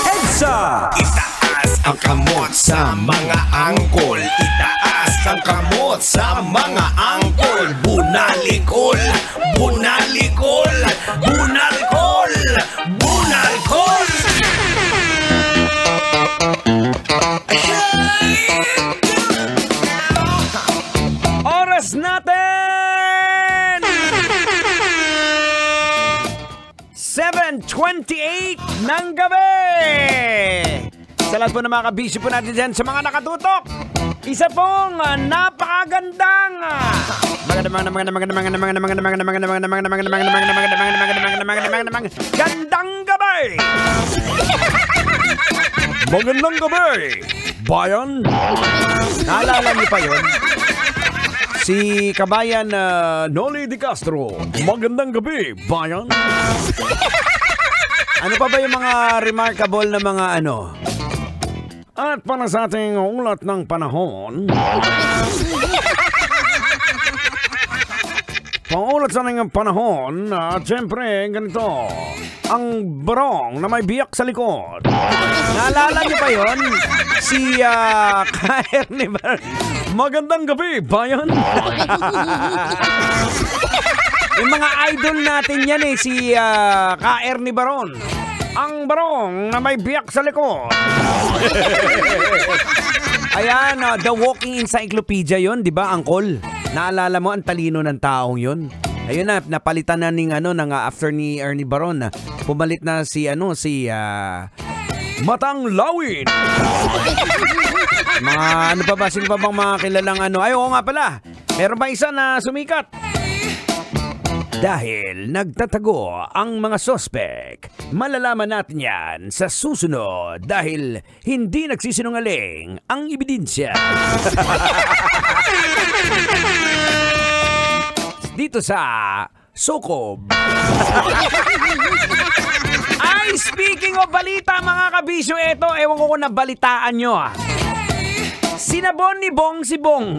EDSA! Itaas ang kamot sa mga angkol. Itaas ang kamot sa mga angkol. Bunalikol, bunalikol, bunalkol, bunalkol. Oras natin! 7:28 ng gabi! Sa lahat po ng mga kabisyo po natin dyan sa mga nakatutok, isa pong napakagandang gandang gabi! Magandang gabi, bayan! Naalala niyo pa yun? Si kabayan Noli Di Castro. Magandang gabi, bayan. Ano pa ba yung mga remarkable na mga ano? At para sa ating ulat ng panahon, pangulat sa ating panahon, siyempre ganito, ang barong na may biyak sa likod. Naalala niyo pa yun? Si Kaerni ba? Magandang gabi, bayan. Yung mga idol natin yan si Kaerni Baron. Ang barong na may biyak sa likod. Ayan, the walking encyclopedia yon, di ba, Angkol? Naalala mo ang talino ng taong yon? Ayun na, napalitan na ng after ni Ernie Baron. Pumalit na si Matang Lawin. Mga ano pa ba? Sino pa bang mga kilalang Ay, oo nga pala. Meron pa isa na sumikat. Dahil nagtatago ang mga sospek, malalaman natin yan sa susunod dahil hindi nagsisinungaling ang ebidensya. Dito sa Sokob. Ay, speaking of balita mga kabisyo, eto, ewan ko kung nabalitaan nyo Sinabon ni Bong si Bong.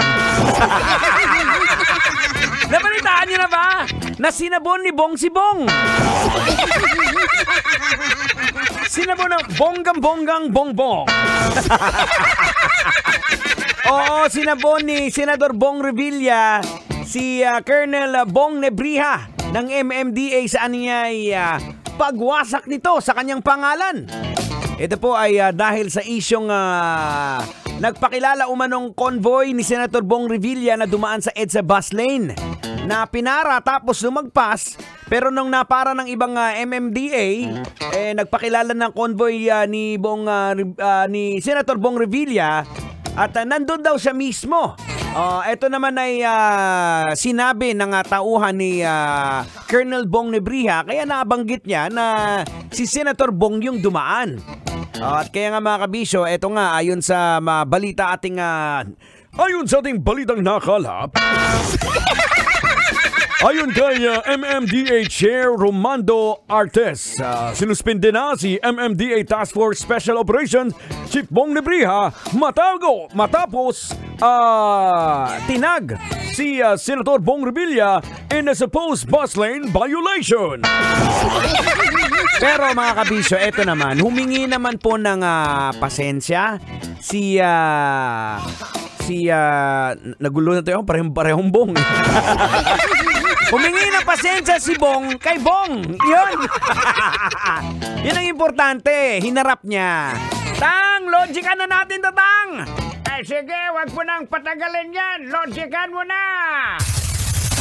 Nabalitaan nyo na ba? Na sinabon ni Bong si Bong. Sinabon ng bonggang-bonggang bongbong. Oo, sinabon ni Senador Bong Revilla si Colonel Bong Nebriha ng MMDA sa aniyay pagwasak nito sa kanyang pangalan. Ito po ay dahil sa isyong nagpakilala umanong convoy ni Senator Bong Revilla na dumaan sa EDSA bus lane na pinara tapos lumagpas, pero nung napara ng ibang MMDA nagpakilala ng convoy ni Senator Bong Revilla at nandun daw siya mismo. Ito naman ay sinabi ng tauhan ni Colonel Bong Nebriha, kaya nabanggit niya na si Senator Bong yung dumaan. At kaya nga mga kabisyo, ito nga ayon sa balita ating ayon sa ating balitang nakalap. Ayon kay MMDA Chair Romando Artes, sinuspinde na si MMDA Task Force Special Operations Chief Bong Nebriha matapos tinag si Senator Bong Revilla in a supposed bus lane violation. Pero mga kabisyo, eto naman, humingi naman po ng pasensya si nagulo na tayo, parehong Bong. Humingi ng pasensya si Bong kay Bong. Yun. Yun ang importante. Hinarap niya. Tang, logikan na natin to, Tang. Sige, wag mo nang patagalin yan. Logikan mo na.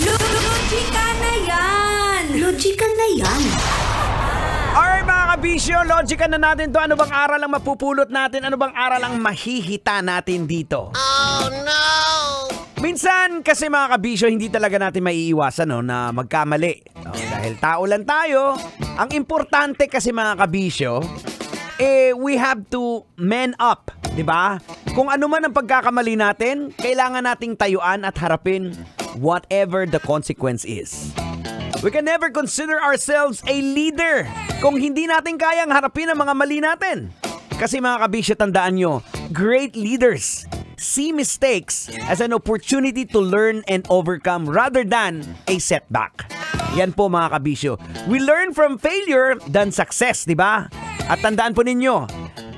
Logikan na yan. Logikan na yan. Alright mga kabisyo, logikan na natin to. Ano bang aral ang mapupulot natin? Ano bang aral ang mahihita natin dito? Oh no! Minsan kasi mga kabisyo, hindi talaga natin maiiwasan na magkamali. Dahil tao lang tayo. Ang importante kasi mga kabisyo, we have to man up, di ba? Kung ano man ang pagkakamali natin, kailangan nating tayuan at harapin whatever the consequence is. We can never consider ourselves a leader kung hindi natin kayang harapin ang mga mali natin. Kasi mga kabisyo, tandaan nyo, great leaders see mistakes as an opportunity to learn and overcome rather than a setback. Yan po mga kabisyo. We learn from failure than success, di ba? At tandaan po ninyo,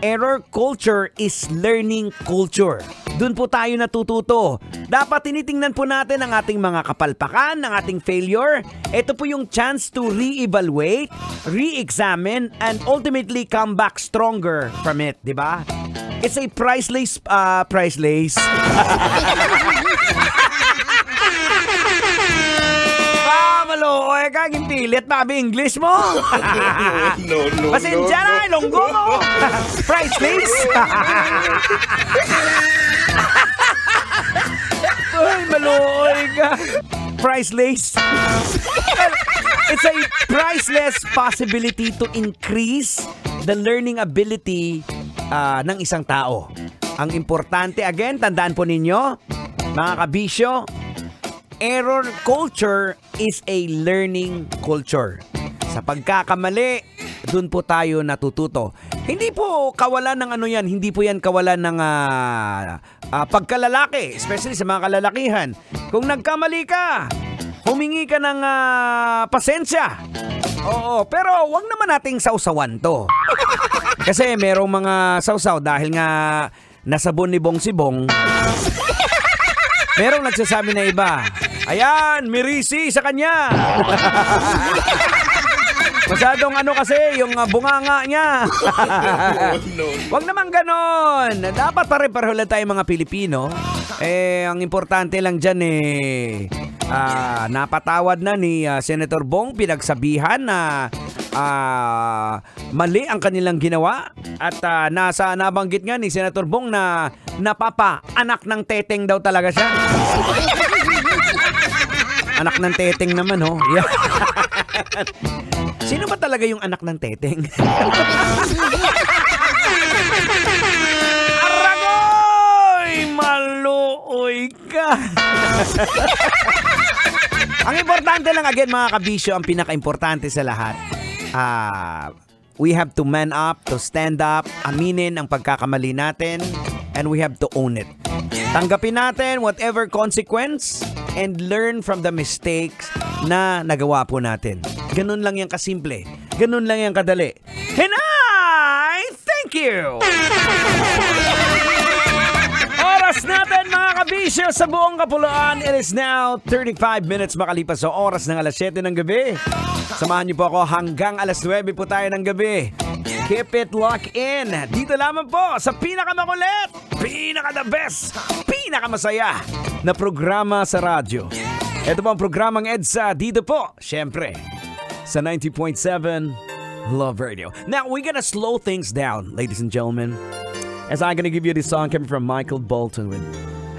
error culture is learning culture. Doon po tayo natututo. Dapat tinitingnan po natin ang ating mga kapalpakan, ang ating failure. Ito po yung chance to re-evaluate, re-examine, and ultimately come back stronger from it, di ba? It's a priceless. Malo, oy, kaging pilit, babi English mo. No. Pasensya na, ilonggo mo. Priceless. Ay, maluoy ka. Priceless. It's a priceless possibility to increase the learning ability ng isang tao. Ang importante, again, tandaan po ninyo, mga kabisyo, error culture is a learning culture. Sa pagkakamali, dun po tayo natututo. Hindi po kawalan ng ano yan, hindi po yan kawalan ng pagkalalaki, especially sa mga kalalakihan. Kung nagkamali ka, humingi ka ng pasensya. Oo, pero wag naman nating sausawan to. Kasi merong mga sausaw dahil nga nasabon ni Bong si Bong. Merong nagsasabi na iba, ayan, mirisi sa kanya. Masyadong ano kasi, yung bunganga niya. Wag naman ganon. Dapat pare-pareho lang tayo mga Pilipino. Ang importante lang dyan napatawad na ni Senator Bong, pinagsabihan na mali ang kanilang ginawa. At nabanggit nga ni Senator Bong na anak ng teteng daw talaga siya. Anak ng teteng naman, ho. Yeah. Sino ba talaga yung anak ng teteng? Aragoy! Maluoy ka! Ang importante lang, again, mga kabisyo, ang pinaka-importante sa lahat, we have to man up, to stand up, aminin ang pagkakamali natin, and we have to own it. Tanggapin natin whatever consequence and learn from the mistakes na nagawa po natin. Ganun lang yan kasimple. Ganun lang yan kadali. And I thank you! Oras natin mga kabisyo sa buong kapuluan. It is now 35 minutes makalipas sa oras ng alas 7 ng gabi. Samahan niyo po ako hanggang alas 9 po tayo ng gabi. Keep it locked in. Dito lamang po sa pinakamakulit, pinaka-the best, pinakamasaya na programa sa radyo. Ito po ang programang EDSA dito po, syempre, sa 90.7 Love Radio. Now, we're gonna slow things down, ladies and gentlemen, as I'm gonna give you this song coming from Michael Bolton with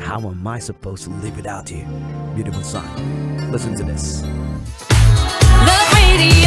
How Am I Supposed to Live Without You? Beautiful song. Listen to this. Love Radio.